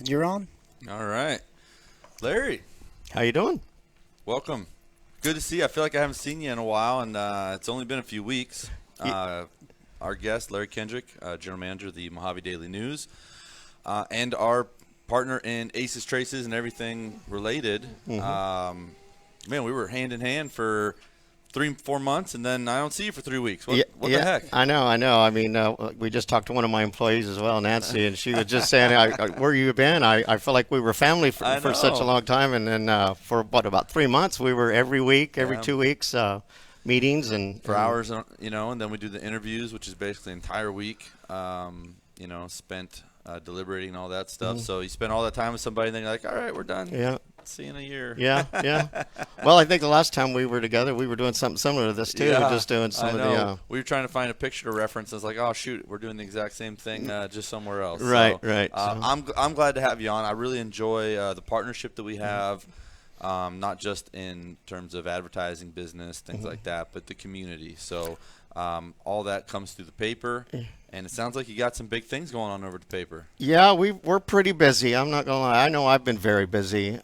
And you're on? All right. Larry, How you doing? welcome. Good to see you. I feel like I haven't seen you in a while, and it's only been a few weeks. Our guest, Larry Kendrick, General Manager of the Mohave Daily News, and our partner in Aces, Traces, and everything related. Man, we were hand in hand for 3-4 months, and then I don't see you for 3 weeks. What the heck? I know. I mean, we just talked to one of my employees as well, Nancy, and she was just saying, "Where you been?" I feel like we were family for such a long time, and then for about 3 months, we were every week, every 2 weeks, meetings and For hours, and then we do the interviews, which is basically an entire week, spent deliberating and all that stuff. So you spend all that time with somebody, and then you're like, all right, we're done. Yeah. See you in a year. Yeah. Well, I think the last time we were together, we were doing something similar to this too. Yeah, Just doing some I of know. the. We were trying to find a picture to reference. I was like, oh shoot, we're doing the exact same thing, just somewhere else. Right. I'm glad to have you on. I really enjoy the partnership that we have, not just in terms of advertising, business, things like that, but the community. So all that comes through the paper. And it sounds like you got some big things going on over at the paper. Yeah, we're pretty busy. I'm not gonna lie. I know I've been very busy.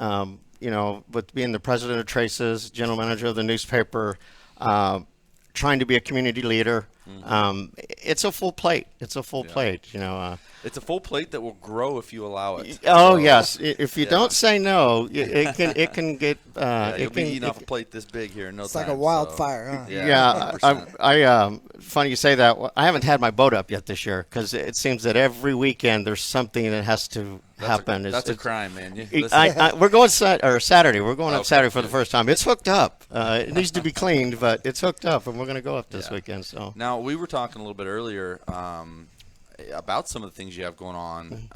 With being the president of Traces, general manager of the newspaper, trying to be a community leader. It's a full plate. It's a full plate. It's a full plate that will grow if you allow it. Oh yes, if you don't say no, it can get. You'll be eating off a plate this big here in no It's time. like a wildfire, huh? Yeah, 100%. funny you say that. I haven't had my boat up yet this year because it seems that every weekend there's something that has to happen. That's a crime, man. We're going Saturday. We're going up Saturday for the first time. It's hooked up. It needs to be cleaned, but it's hooked up, and we're going to go up this weekend. So now we were talking a little bit earlier about some of the things you have going on,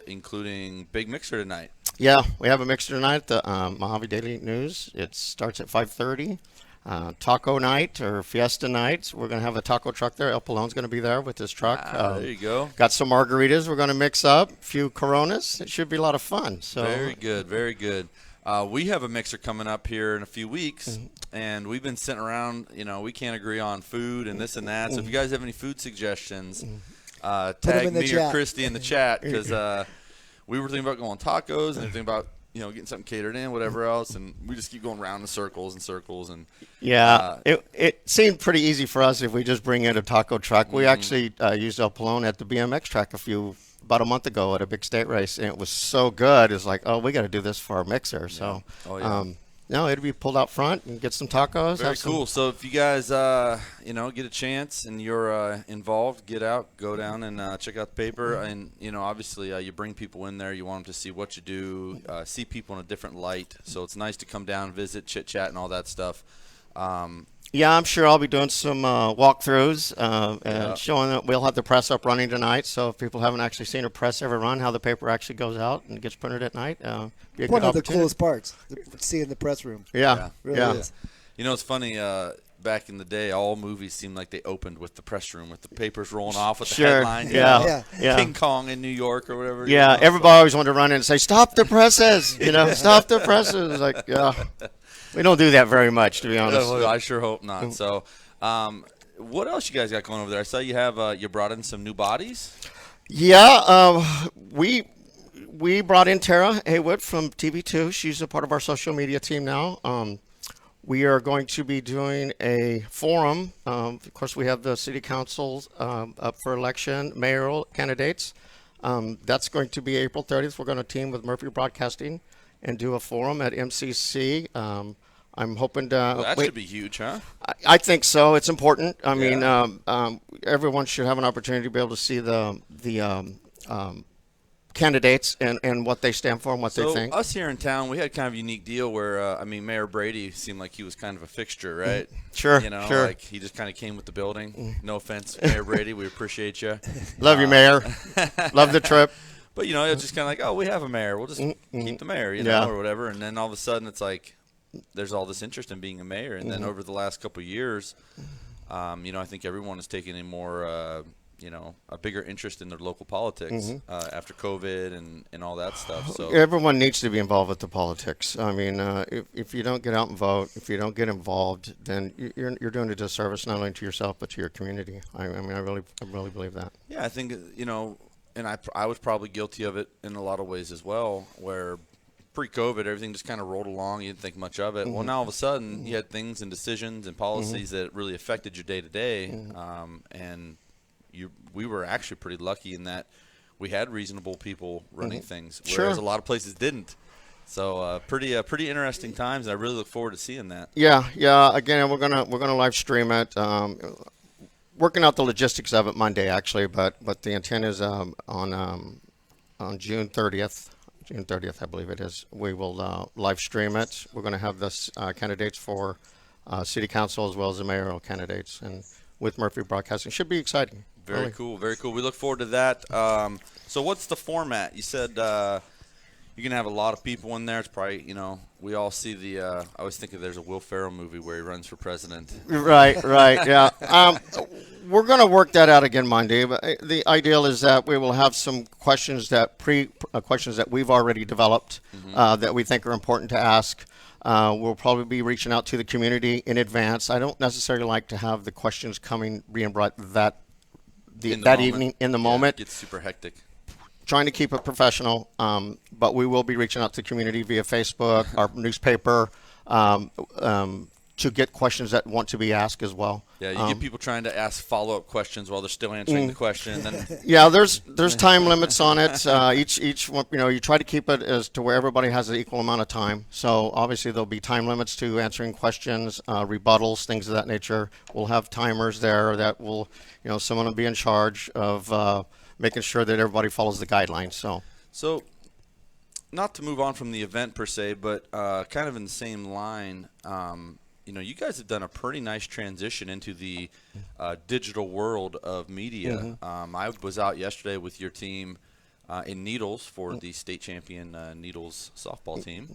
including big mixer tonight. Yeah, we have a mixer tonight at the Mohave Daily News. It starts at 5:30. Taco night or fiesta night. We're going to have a taco truck there. El Palone's going to be there with his truck. There you go. Got some margaritas we're going to mix up, a few Coronas. It should be a lot of fun. So Very good, very good. We have a mixer coming up here in a few weeks, and we've been sitting around. We can't agree on food and this and that. So if you guys have any food suggestions, tag me or Christy in the chat because we were thinking about going tacos and thinking about getting something catered in, whatever else, and we just keep going round in circles and circles. And it seemed pretty easy for us if we just bring in a taco truck. We actually used El Palone at the BMX track about a month ago at a big state race, and it was so good. It's like, we got to do this for our mixer. So, no, it'll be pulled out front and get some tacos. Very cool. So if you guys, get a chance and you're involved, get out, go down and check out the paper. And, obviously you bring people in there. You want them to see what you do, see people in a different light. So it's nice to come down, visit, chit-chat, and all that stuff. Yeah, I'm sure I'll be doing some walkthroughs and showing that we'll have the press up running tonight. So if people haven't actually seen a press ever run, how the paper actually goes out and gets printed at night, be a One good of the opportunity. coolest parts, seeing the press room. Yeah. Really is. It's funny. Back in the day, all movies seemed like they opened with the press room, with the papers rolling off with the headline. Yeah. King Kong in New York or whatever. Yeah, everybody always wanted to run in and say, "Stop the presses!" Stop the presses. Like, we don't do that very much, to be honest. Well, I sure hope not. So, what else you guys got going over there? I saw you have you brought in some new bodies. Yeah, we brought in Tara Haywood from TV2. She's a part of our social media team now. We are going to be doing a forum. Of course, we have the city councils up for election, mayoral candidates. That's going to be April 30th. We're going to team with Murphy Broadcasting and do a forum at MCC. I'm hoping to. That should be huge, huh? I think so. It's important. I mean, everyone should have an opportunity to be able to see the candidates and what they stand for and what they think. So us here in town, we had kind of a unique deal where, Mayor Brady seemed like he was kind of a fixture, right? Sure, sure. Like he just kind of came with the building. No offense, Mayor Brady, we appreciate you. Love you, Mayor. Love the trip. But, it's just kind of like, we have a mayor. We'll just keep the mayor, or whatever. And then all of a sudden it's like there's all this interest in being a mayor. And then over the last couple of years, I think everyone is taking a more a bigger interest in their local politics after COVID and all that stuff. So everyone needs to be involved with the politics. I mean, if you don't get out and vote, if you don't get involved, then you're doing a disservice not only to yourself but to your community. I really believe that. Yeah, I think and I was probably guilty of it in a lot of ways as well, where pre-COVID, everything just kind of rolled along. You didn't think much of it. Well, now all of a sudden, you had things and decisions and policies that really affected your day-to-day. And we were actually pretty lucky in that we had reasonable people running things, whereas a lot of places didn't. So pretty interesting times, and I really look forward to seeing that. Yeah. Again, we're gonna live stream it. Working out the logistics of it Monday, actually, but the intent is on June 30th. June 30th, I believe it is. We will live stream it. We're going to have the candidates for city council as well as the mayoral candidates, and with Murphy Broadcasting. Should be exciting. Very really. cool, very cool. We look forward to that. So what's the format? You said you're going to have a lot of people in there. It's probably, we all see I always think there's a Will Ferrell movie where he runs for president. Right, yeah. We're going to work that out again Monday, but the ideal is that we will have some questions questions that we've already developed that we think are important to ask. We'll probably be reaching out to the community in advance. I don't necessarily like to have the questions being brought that evening in the moment. It gets super hectic. Trying to keep it professional, but we will be reaching out to the community via Facebook, our newspaper, to get questions that want to be asked as well. Yeah, you get people trying to ask follow-up questions while they're still answering the question. Then yeah, there's time limits on it. Each one, you try to keep it as to where everybody has an equal amount of time. So obviously there'll be time limits to answering questions, rebuttals, things of that nature. We'll have timers there that will, someone will be in charge of making sure that everybody follows the guidelines. So not to move on from the event per se, but kind of in the same line, you guys have done a pretty nice transition into the digital world of media. I was out yesterday with your team in Needles for the state champion Needles softball team.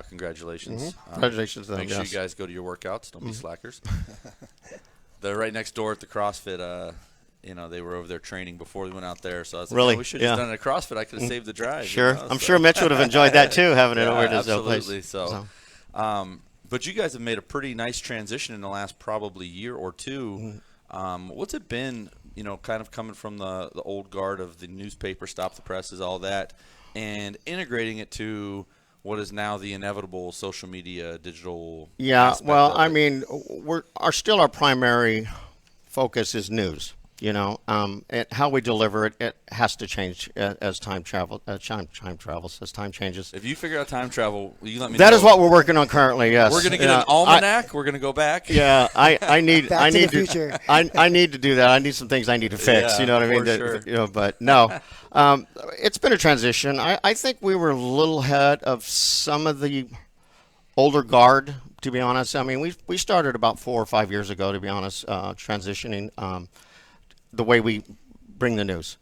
Congratulations. Congratulations to them, Make sure you guys go to your workouts. Don't be slackers. They're right next door at the CrossFit. They were over there training before we went out there. So I was like, really? We should have done it at CrossFit. I could have saved the drive. Sure. I'm sure Mitch would have enjoyed that too, having it over at his place. Absolutely. So. But you guys have made a pretty nice transition in the last probably year or two. What's it been, kind of coming from the old guard of the newspaper, stop the presses, all that, and integrating it to what is now the inevitable social media, digital aspect of it? Our primary focus is news. And how we deliver it, it has to change as time travels, as time changes. If you figure out time travel, you let me know. That is what we're working on currently, yes. We're going to get an almanac. We're going to go back. Yeah, I need Back to the future. I need to do that. I need some things I need to fix, you know what I mean? Sure. But no, it's been a transition. I think we were a little ahead of some of the older guard, to be honest. I mean, we started about 4 or 5 years ago, to be honest, transitioning the way we bring the news.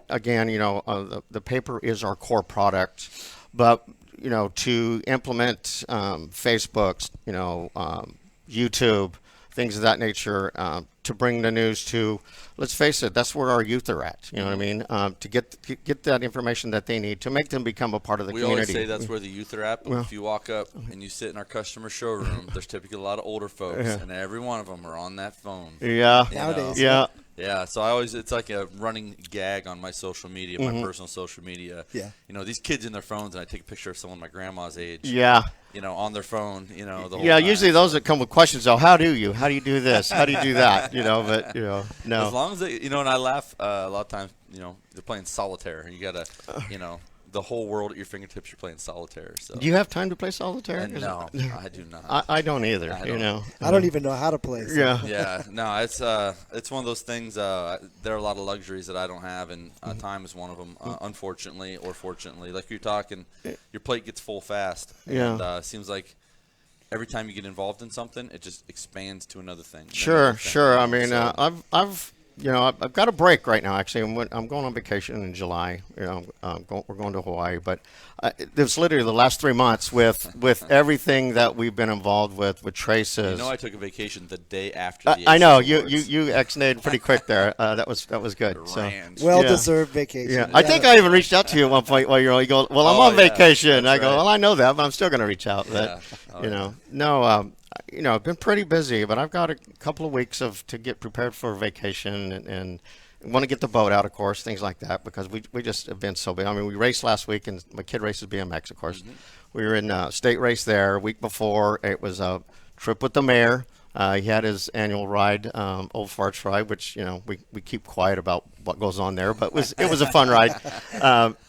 Again, the paper is our core product, but to implement Facebook, YouTube, things of that nature, to bring the news to, let's face it, that's where our youth are at. You know what I mean? To get that information that they need to make them become a part of the community. We always say that's where the youth are at. But if you walk up and you sit in our customer showroom, there's typically a lot of older folks, and every one of them are on that phone. Yeah. Nowadays. Yeah. Yeah, so it's like a running gag on my social media, my personal social media. Yeah. These kids in their phones, and I take a picture of someone my grandma's age. Yeah. On their phone, the whole time. Usually those that come with questions, how do you do this? How do you do that? But, no. As long as they, and I laugh a lot of times, they're playing solitaire, and you got to, the whole world at your fingertips, you're playing solitaire. So. Do you have time to play solitaire? No, I do not. I don't either, I don't even know how to play. So. Yeah. Yeah, no, it's one of those things, there are a lot of luxuries that I don't have, and time is one of them, unfortunately or fortunately. Like you're talking, your plate gets full fast. Yeah. And it seems like every time you get involved in something, it just expands to another thing. Sure. I mean, I've got a break right now. Actually, I'm going on vacation in July. We're going to Hawaii, but it's literally the last 3 months with everything that we've been involved with Traces. I took a vacation the day after. I know you ex-nayed pretty quick there. That was good. Well-deserved vacation. Yeah, I think I even reached out to you at one point while you go. Well, I'm on vacation. I go. Well, I know that, but I'm still going to reach out. But, I've been pretty busy, but I've got a couple of weeks to get prepared for vacation, and want to get the boat out, of course, things like that, because we just have been so big. I mean, we raced last week, and my kid races BMX, of course. We were in a state race there. A week before, it was a trip with the mayor. He had his annual ride, Old Farts ride, which we keep quiet about what goes on there, but it was a fun ride.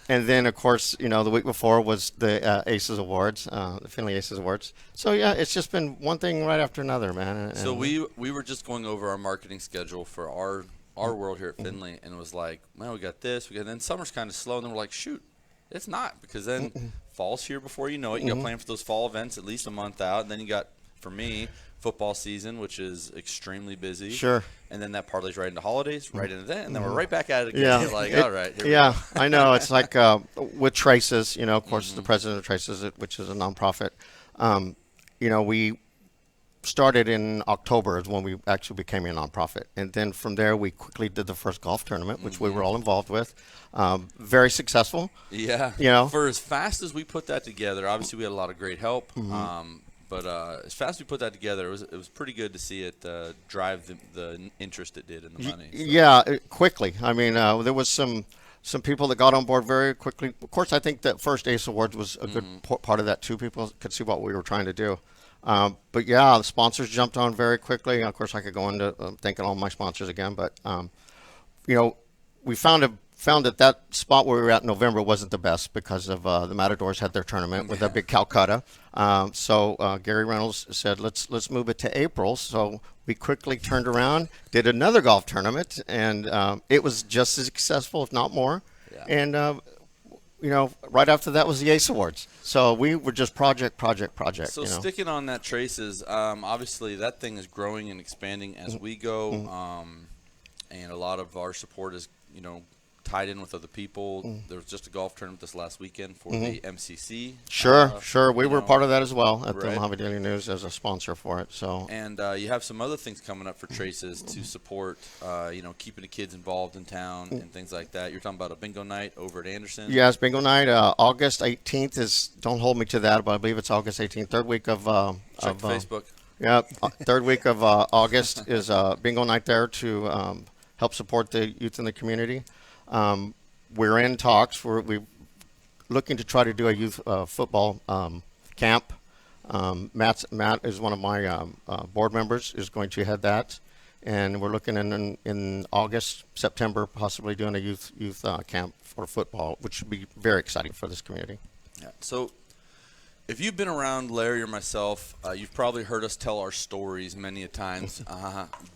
And then, of course, the week before was the Aces Awards, the Finley Aces Awards. So yeah, it's just been one thing right after another, man. So we were just going over our marketing schedule for our world here at Finley, and it was like, man, we got this, then summer's kind of slow, and then we're like, shoot, it's not, because then fall's here before you know it. You got planned for those fall events at least a month out, and then you got, for me, football season, which is extremely busy. Sure. And then that parlays right into holidays, right into that, and then we're right back at it again. Yeah. You're like, all right, here we Yeah, go. I know. It's like with Traces, of course, the president of Traces, which is a nonprofit. We started in October is when we actually became a nonprofit. And then from there, we quickly did the first golf tournament, which we were all involved with. Very successful. Yeah. For as fast as we put that together, obviously we had a lot of great help. But as fast as we put that together, it was pretty good to see it drive the interest it did in the money. So. Yeah, quickly. I mean, there was some people that got on board very quickly. Of course, I think that first Ace Awards was a good part of that too. People could see what we were trying to do. But yeah, the sponsors jumped on very quickly. Of course, I could go into thanking all my sponsors again, but we found that spot where we were at in November wasn't the best because of the Matadors had their tournament with a big Calcutta. So Gary Reynolds said, let's move it to April. So we quickly turned around, did another golf tournament, and it was just as successful, if not more. Yeah. And right after that was the Ace Awards. So we were just project. So sticking on that, Traces, obviously that thing is growing and expanding as we go, and a lot of our support is, tied in with other people. There was just a golf tournament this last weekend for the MCC. Sure. We were part of that as well at the Right. Mohave Daily News as a sponsor for it. So And you have some other things coming up for Traces to support, keeping the kids involved in town and things like that. You're talking about a bingo night over at Anderson. yes, bingo night. August 18th is. Don't hold me to that, but I believe it's August 18th. Third week of. Check Facebook. Yeah, third week of August is bingo night there to help support the youth in the community. We're in talks. We're looking to try to do a youth football camp. Matt is one of my board members, is going to head that, and we're looking in August, September, possibly doing a youth camp for football, which would be very exciting for this community. Yeah. So if you've been around Larry or myself, you've probably heard us tell our stories many a times,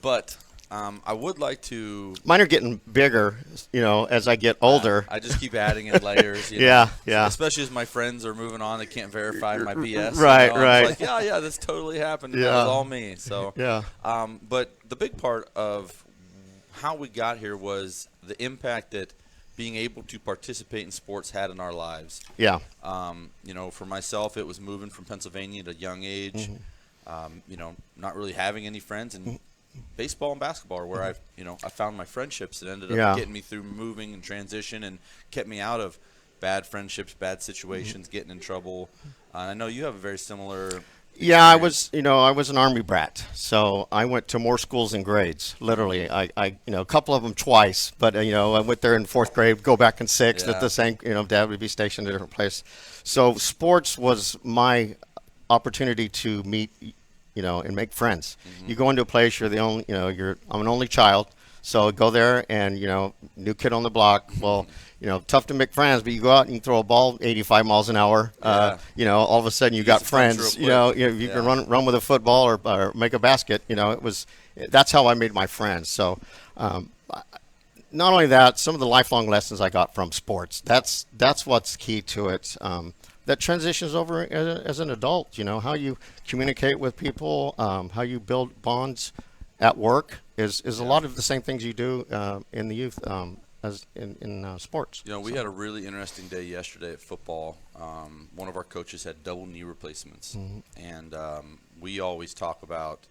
but I would like to. Mine are getting bigger, as I get older. I just keep adding in layers. Yeah. Especially as my friends are moving on, they can't verify my BS. Right. I'm like, yeah, this totally happened. Yeah. That was all me. So Yeah. But the big part of how we got here was the impact that being able to participate in sports had in our lives. Yeah. For myself, it was moving from Pennsylvania at a young age. Not really having any friends, and baseball and basketball are where I found my friendships that ended up getting me through moving and transition and kept me out of bad friendships, bad situations, getting in trouble. I know you have a very similar. Yeah, I was an Army brat, so I went to more schools and grades. Literally, I a couple of them twice, but I went there in fourth grade, go back in sixth at the same. Dad would be stationed at a different place, so sports was my opportunity to meet, and make friends. You go into a place, you're the only, I'm an only child, so go there and new kid on the block. Well, tough to make friends, but you go out and you throw a ball 85 miles an hour. All of a sudden you got friends. You can run with a football or make a basket. That's how I made my friends. So not only that, some of the lifelong lessons I got from sports. That's what's key to it. That transitions over as an adult. How you communicate with people, how you build bonds at work is a lot of the same things you do in the youth. As in sports. We had a really interesting day yesterday at football. One of our coaches had double knee replacements, and we always talk about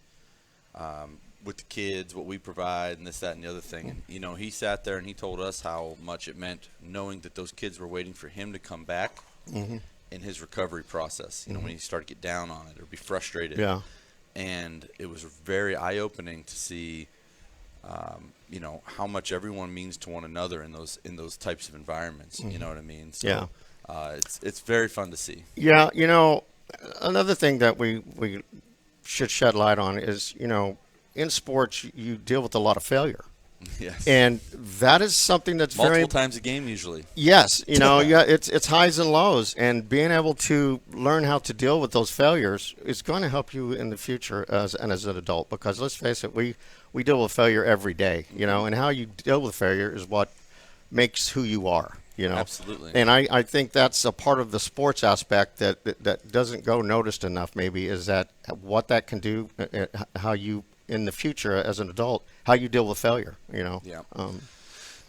with the kids what we provide and this, that, and the other thing. And he sat there and he told us how much it meant knowing that those kids were waiting for him to come back in his recovery process. When he started to get down on it or be frustrated. Yeah. And it was very eye-opening to see how much everyone means to one another in those types of environments. You know what I mean? So, Yeah. It's very fun to see. Yeah, another thing that we should shed light on is, in sports you deal with a lot of failure. Yes. And that is something that's multiple times a game usually. Yes, yeah, it's highs and lows, and being able to learn how to deal with those failures is going to help you in the future as an adult. Because let's face it, we deal with failure every day, and how you deal with failure is what makes who you are. Absolutely. And I think that's a part of the sports aspect that doesn't go noticed enough. Maybe is that what that can do, how you in the future as an adult, how you deal with failure. Yeah.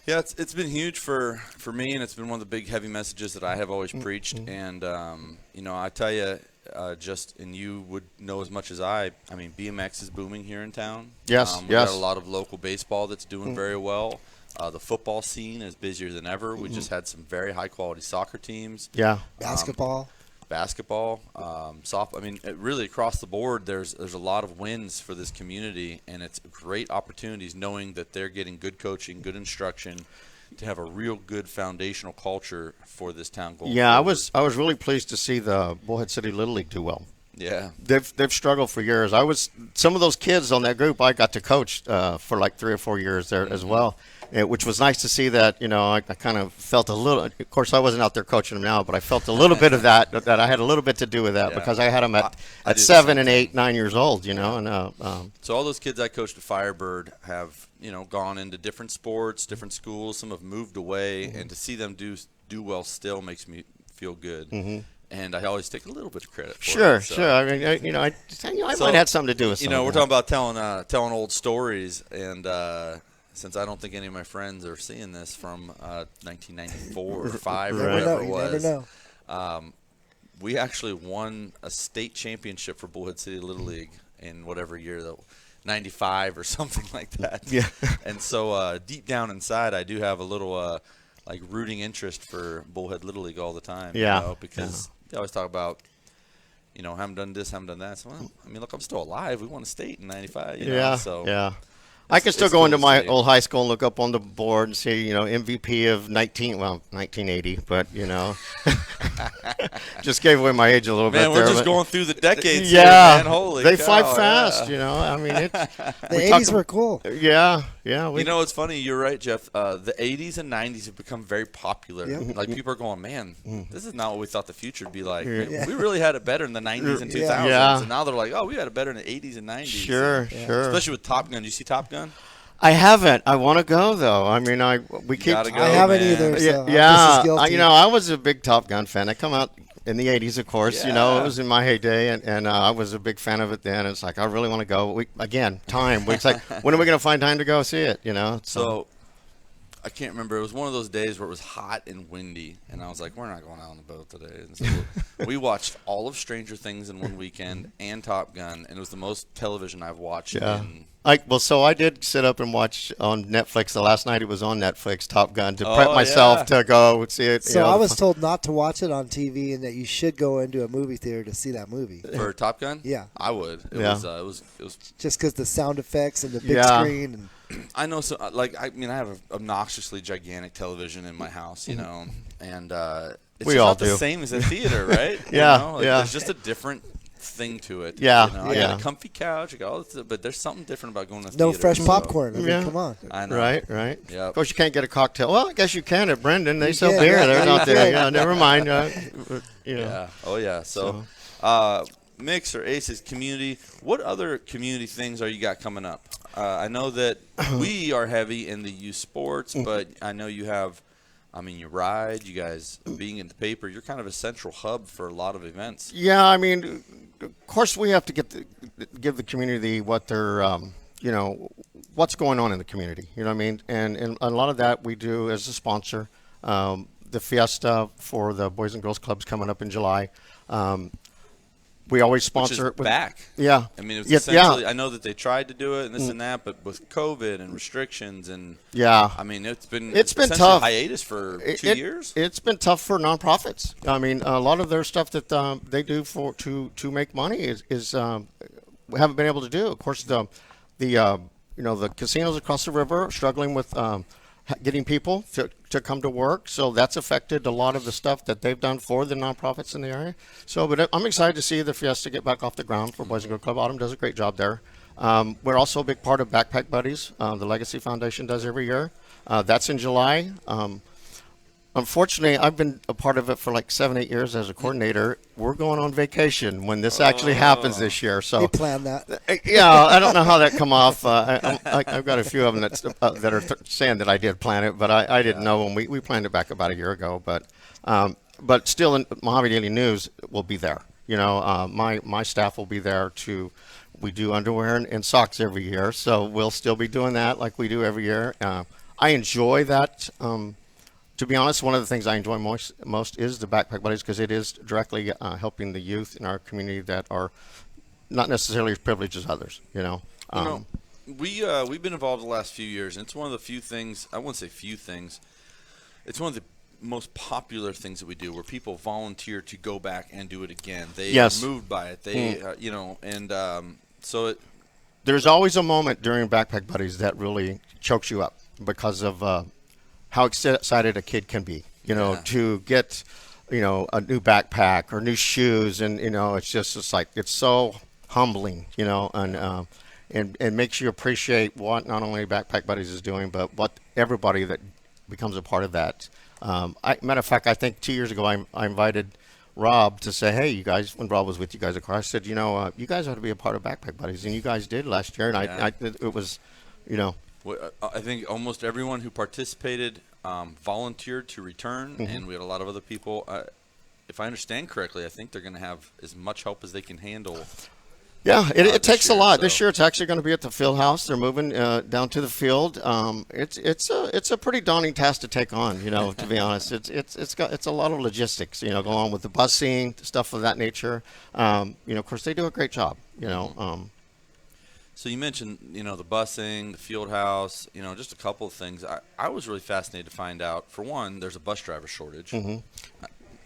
Yeah, it's been huge for me, and it's been one of the big heavy messages that I have always preached. And I tell you, and you would know as much as I mean, BMX is booming here in town. Yes, we got a lot of local baseball that's doing very well. The football scene is busier than ever. We just had some very high quality soccer teams. Yeah, basketball, softball. I mean, really across the board, there's a lot of wins for this community, and it's great opportunities knowing that they're getting good coaching, good instruction, to have a real good foundational culture for this town going forward. I was really pleased to see the Bullhead City Little League do well. Yeah, they've struggled for years. Some of those kids on that group I got to coach for like 3 or 4 years there as well. Which was nice to see that, I kind of felt a little, of course I wasn't out there coaching them now, but I felt a little bit of that I had a little bit to do with that because I had them at 7 and 8, 9 years old, and so all those kids I coached at Firebird have, gone into different sports, different schools. Some have moved away, and to see them do well still makes me feel good. And I always take a little bit of credit for it. Sure. I mean, I might have something to do with something. We're talking about telling old stories, and since I don't think any of my friends are seeing this from 1994 or 5 or whatever it was. You never know. We actually won a state championship for Bullhead City Little League in whatever year, though, 95 or something like that. Yeah. And so deep down inside, I do have a little rooting interest for Bullhead Little League all the time. Yeah. Because they always talk about, haven't done this, haven't done that. So, look, I'm still alive. We won a state in 95. Yeah. I can still go into my old high school and look up on the board and see, MVP of 1980, but, just gave away my age a little bit there. Man, we're just going through the decades yeah, here, man. Holy they cow, fly fast, yeah. I mean, the 80s were cool. Yeah. It's funny. You're right, Jeff. The 80s and 90s have become very popular. Yep. Like, people are going, man, this is not what we thought the future would be like. Yeah. We really had it better in the 90s and 2000s. Yeah. And now they're like, oh, we had it better in the 80s and 90s. Sure. Especially with Top Gun. Do you see Top Gun? I haven't. I want to go though. I mean, we keep. Gotta go, I haven't man. either. So yeah. I'm just as I was a big Top Gun fan. I come out in the 80s, of course. Yeah. It was in my heyday, and I was a big fan of it then. It's like I really want to go. Time. It's like, when are we going to find time to go see it? So I can't remember. It was one of those days where it was hot and windy, and I was like, we're not going out on the boat today. And so we watched all of Stranger Things in one weekend and Top Gun, and it was the most television I've watched. Yeah. So I did sit up and watch on Netflix. The last night it was on Netflix, Top Gun, to prep myself to go see it. So I was told not to watch it on TV and that you should go into a movie theater to see that movie. For Top Gun? Yeah. I would. It was just because the sound effects and the big screen. And I know. So, I have an obnoxiously gigantic television in my house, and it's we just all not do. The same as a theater, right? Yeah. There's just a different thing to it. Yeah. I got a comfy couch. I got all this, but there's something different about going to the no theater. fresh popcorn. I mean, come on. I know. Right. Yeah. Of course, you can't get a cocktail. Well, I guess you can at Brendan. They sell can, beer yeah. there, don't they? Yeah, never mind. Yeah. Oh, yeah. So, Mix or Aces community, what other community things are you got coming up? I know that we are heavy in the youth sports, but I know you have, you ride, you guys being in the paper, you're kind of a central hub for a lot of events. Yeah, of course we have to give the community what they're, what's going on in the community. You know what I mean? And a lot of that we do as a sponsor. The Fiesta for the Boys and Girls Clubs coming up in July. We always sponsor it back. Yeah. It was essentially, I know that they tried to do it and this and that, but with COVID and restrictions and it's been tough. Hiatus for 2 years. It's been tough for nonprofits. A lot of their stuff that they do to make money is haven't been able to do. Of course, the the casinos across the river are struggling with getting people to come to work. So that's affected a lot of the stuff that they've done for the nonprofits in the area. So, but I'm excited to see the Fiesta get back off the ground for Boys and Girls Club. Autumn does a great job there. We're also a big part of Backpack Buddies. The Legacy Foundation does every year. That's in July. Unfortunately, I've been a part of it for like 7-8 years as a coordinator. We're going on vacation when this actually happens this year. So They planned that. yeah, I don't know how that come off. I've got a few of them that are saying that I did plan it, but I didn't know when we planned it back about a year ago. But still, in Mohave Daily News will be there. My staff will be there to. We do underwear and socks every year, so we'll still be doing that like we do every year. I enjoy that. To be honest, one of the things I enjoy most is the Backpack Buddies because it is directly helping the youth in our community that are not necessarily as privileged as others. We've been involved the last few years, and it's one of the few things. I wouldn't say few things. It's one of the most popular things that we do, where people volunteer to go back and do it again. They are moved by it. They, so there's always a moment during Backpack Buddies that really chokes you up because of how excited a kid can be, to get, a new backpack or new shoes. And, it's so humbling, and makes you appreciate what not only Backpack Buddies is doing, but what everybody that becomes a part of that. Matter of fact, I think 2 years ago, I invited Rob to say, hey, you guys, when Rob was with you guys at car, I said, you guys ought to be a part of Backpack Buddies. And you guys did last year. And it was, I think almost everyone who participated volunteered to return, and we had a lot of other people. If I understand correctly, I think they're going to have as much help as they can handle. Yeah, it takes a lot. So. This year, it's actually going to be at the field house. They're moving down to the field. It's a pretty daunting task to take on. To be honest, it's a lot of logistics. Going on with the busing, stuff of that nature. Of course, they do a great job. So you mentioned, the busing, the field house, just a couple of things. I was really fascinated to find out. For one, there's a bus driver shortage.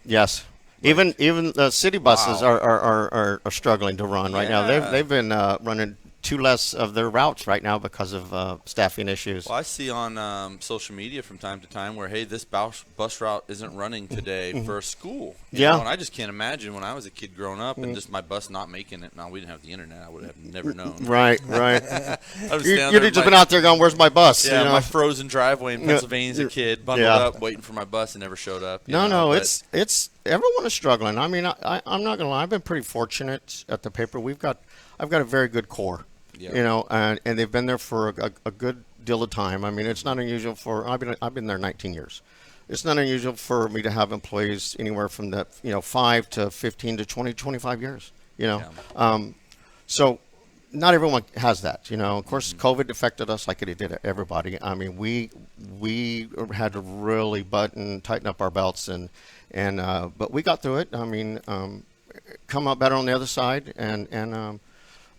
Yes. Even the city buses are struggling to run right now. They've been running two less of their routes right now because of staffing issues. Well, I see on social media from time to time where, hey, this bus route isn't running today for a school. You know, and I just can't imagine when I was a kid growing up and just my bus not making it. Now, we didn't have the internet. I would have never known. Right. You'd just been out there going, where's my bus? Yeah, my frozen driveway in Pennsylvania as a kid, bundled up, waiting for my bus, and never showed up. It's everyone is struggling. I mean, I'm not gonna lie. I've been pretty fortunate at the paper. I've got a very good core. And they've been there for a good deal of time. I mean, it's not unusual I've been there 19 years. It's not unusual for me to have employees anywhere from 5 to 15 to 20, 25 years. So not everyone has that. Of course, COVID affected us like it did everybody. I mean, we had to really tighten up our belts but we got through it. I mean, come out better on the other side and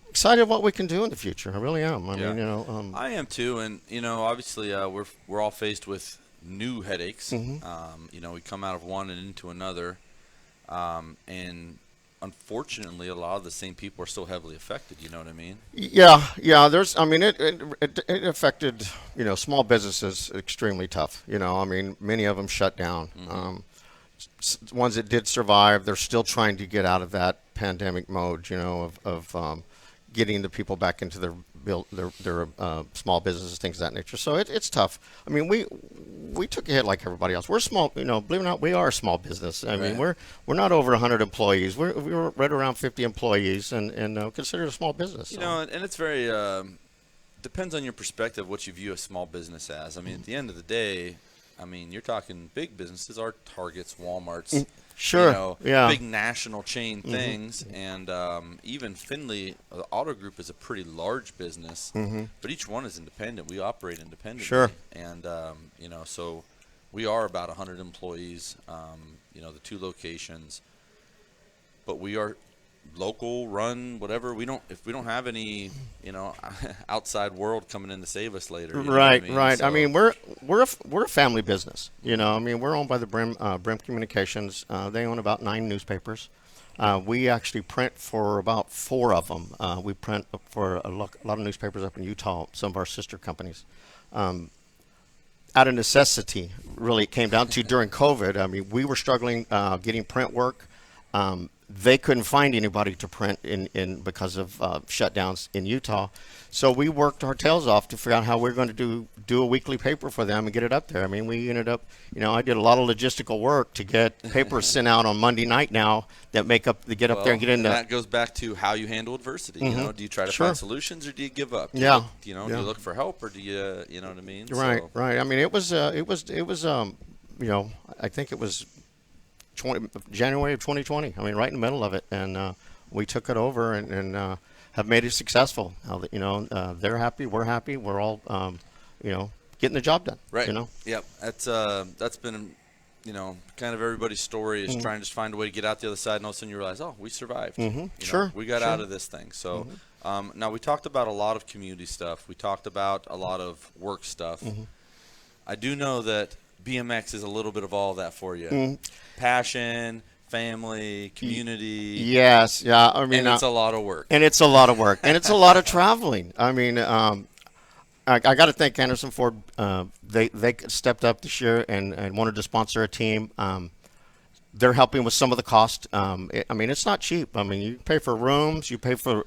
excited what we can do in the future. I really am. I am too, and obviously we're all faced with new headaches. We come out of one and into another, and unfortunately, a lot of the same people are still heavily affected. You know what I mean? Yeah. It affected small businesses extremely tough. Many of them shut down. Ones that did survive, they're still trying to get out of that pandemic mode. Of getting the people back into their small businesses, things of that nature. So it's tough. I mean, we took a hit like everybody else. We're small, believe it or not, we are a small business. I mean, we're not over 100 employees. We're right around 50 employees and considered a small business. And it's very depends on your perspective what you view a small business as. I mean, at the end of the day, you're talking big businesses, our Targets, Walmarts. Sure. Big national chain things, and even Findlay, the auto group is a pretty large business, but each one is independent. We operate independently. Sure. And so we are about 100 employees. The 2 locations, but we are local run, whatever. If we don't have any outside world coming in to save us later. Right. So, we're a family business. We're owned by the Brim Communications. They own about 9 newspapers. We actually print for about 4 of them. We print for a lot of newspapers up in Utah, some of our sister companies. Out of necessity, really, it came down to during COVID. I mean, we were struggling getting print work. They couldn't find anybody to print in because of shutdowns in Utah. So we worked our tails off to figure out how we're going to do a weekly paper for them and get it up there. I mean, we ended up, I did a lot of logistical work to get papers sent out on Monday night now that get up there and get into. That goes back to how you handle adversity. Mm-hmm. Do you try to Sure. find solutions, or do you give up? Do Yeah. You do you look for help, or do you know what I mean? Right, So, right. I mean, it was I think it was January of 2020. I mean, right in the middle of it, and we took it over and have made it successful. They're happy, we're happy, we're all getting the job done. Right. Yep. That's been kind of everybody's story is trying to just find a way to get out the other side, and all of a sudden you realize, oh, we survived. Sure. We got out of this thing. So now we talked about a lot of community stuff. We talked about a lot of work stuff. I do know that BMX is a little bit of all of that for you. Passion, family, community. Yes, yeah. I mean, And it's a lot of work. And it's a lot of work, and it's a lot of traveling. I mean, I got to thank Anderson Ford. They stepped up this year and wanted to sponsor a team. They're helping with some of the cost. It's not cheap. I mean, you pay for rooms, you pay for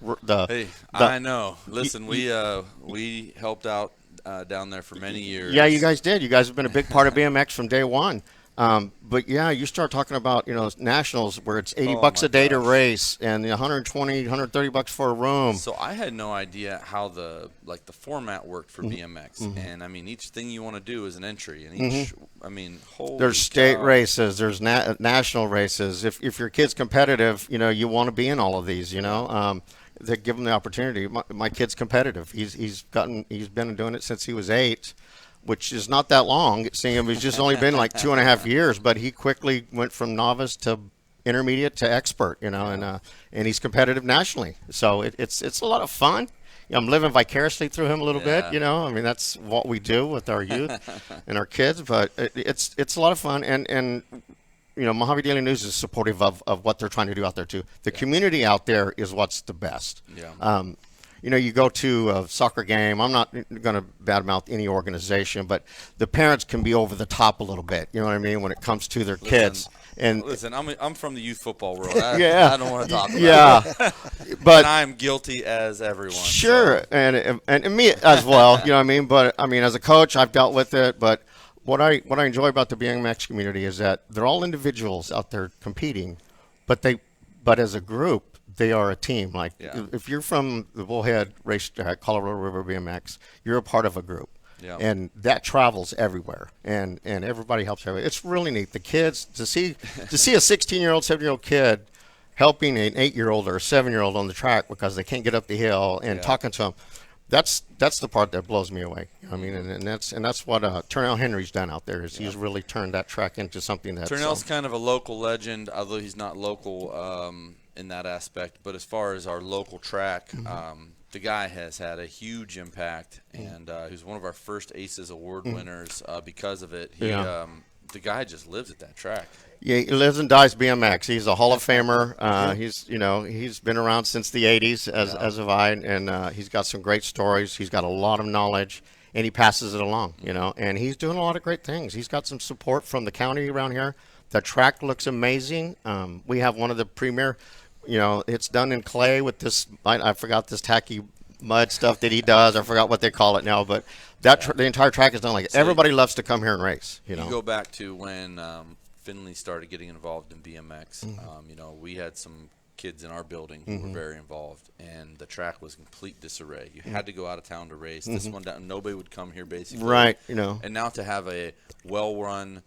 I know. Listen, we helped out down there for many years. Yeah, you guys did. You guys have been a big part of BMX from day one. But yeah, you start talking about nationals where it's $80 a day to race and $120, $130 for a room. So I had no idea how the format worked for BMX. And I mean, each thing you want to do is an entry, and each holy there's state cow. races, there's national races. If your kid's competitive, you want to be in all of these. They give him the opportunity. My kid's competitive. He's been doing it since he was 8. Which is not that long. Seeing him, he's just only been like 2.5 years, but he quickly went from novice to intermediate to expert, and he's competitive nationally. So it's a lot of fun. I'm living vicariously through him a little bit, that's what we do with our youth and our kids, but it's a lot of fun. And Mohave Daily News is supportive of what they're trying to do out there too. The community out there is what's the best. Yeah. You go to a soccer game. I'm not going to badmouth any organization, but the parents can be over the top a little bit. You know what I mean when it comes to their kids. And listen, I'm from the youth football world. I don't want to talk about it. But and I'm guilty as everyone. Sure, So. and me as well. You know what I mean? But I mean, as a coach, I've dealt with it. But what I enjoy about the BMX community is that they're all individuals out there competing, but as a group. They are a team. Like if you're from the Bullhead Racetrack, Colorado River BMX, you're a part of a group, and that travels everywhere, and everybody helps everybody. It's really neat. The kids to see a 16-year-old, 7-year-old kid helping an 8-year-old or a 7-year-old on the track because they can't get up the hill and talking to them. That's the part that blows me away. I mean, and that's what Turnell Henry's done out there. He's really turned that track into something that's Turnell's kind of a local legend, although he's not local. In that aspect, but as far as our local track, the guy has had a huge impact, and he's one of our first Aces Award winners because of it. The guy just lives at that track. Yeah, he lives and dies BMX. He's a Hall of Famer. He's been around since the '80s, as have I, and he's got some great stories. He's got a lot of knowledge, and he passes it along. And he's doing a lot of great things. He's got some support from the county around here. The track looks amazing. We have one of the premier. It's done in clay with this. I forgot this tacky mud stuff that he does. I forgot what they call it now, but the entire track is done like it. Everybody loves to come here and race. You go back to when Finley started getting involved in BMX. We had some kids in our building who were very involved, and the track was complete disarray. You had to go out of town to race. This one down, nobody would come here basically. Right. And now to have a well-run.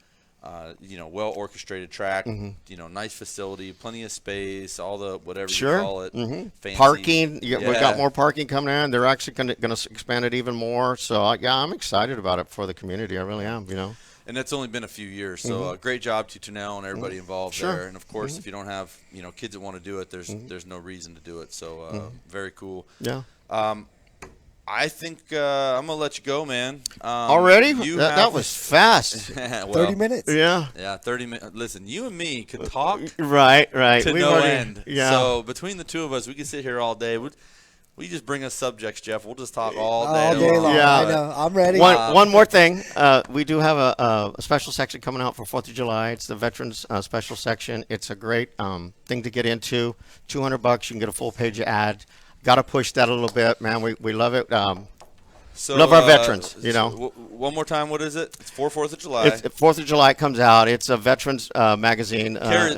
Well-orchestrated track, nice facility, plenty of space, all the whatever you call it. Fancy. Parking, we've got more parking coming in. They're actually going to expand it even more. So, I'm excited about it for the community. I really am, And that's only been a few years. So, great job to Turnell and everybody involved there. And, of course, if you don't have, kids that want to do it, there's no reason to do it. So, very cool. Yeah. I think I'm gonna let you go, man. Already? You That have- was fast. Well, 30 minutes. Yeah. Yeah, 30 minutes. Listen, you and me could talk Right. to We've no already- end. Yeah. So between the two of us, we could sit here all day. We just bring us subjects, Jeff. We'll just talk all day. All day long. Yeah. I know. I'm ready. One more thing. We do have a special section coming out for 4th of July. It's the Veterans Special Section. It's a great thing to get into. $200. You can get a full page of ad. Got to push that a little bit, man. We love it. So, Love our veterans, you know. One more time, what is it? It's for 4th of July. It's 4th of July. It comes out. It's a Veterans magazine.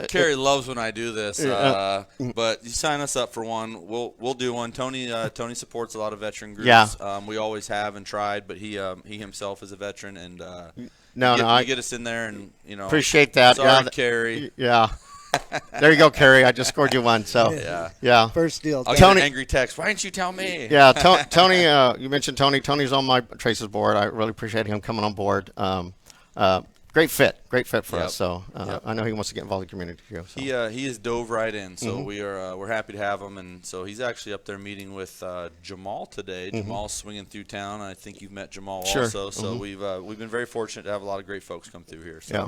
Carrie loves when I do this, but you sign us up for one. We'll do one. Tony supports a lot of veteran groups. Yeah. We always have and tried, but he himself is a veteran, and I you get us in there, and appreciate that. Sorry, Yeah, Carrie. Yeah. There you go, Carrie. I just scored you one. So yeah. First deal. I'll Tony- get an angry text. Why didn't you tell me? Yeah, Tony. You mentioned Tony. Tony's on my Traces board. I really appreciate him coming on board. Great fit for Yep. us. So Yep. I know he wants to get involved in the community too. So. He has dove right in, so we're happy to have him, and so he's actually up there meeting with Jamal today. Jamal's swinging through town. I think you've met Jamal Sure. also. So we've been very fortunate to have a lot of great folks come through here. So. Yeah.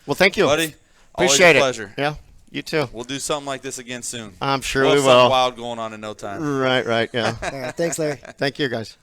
Well, thank you, buddy. Appreciate always a it. pleasure. Yeah. You too. We'll do something like this again soon. I'm sure We'll we have something will. wild going on in no time. Right. Yeah. All right. Thanks, Larry. Thank you, guys.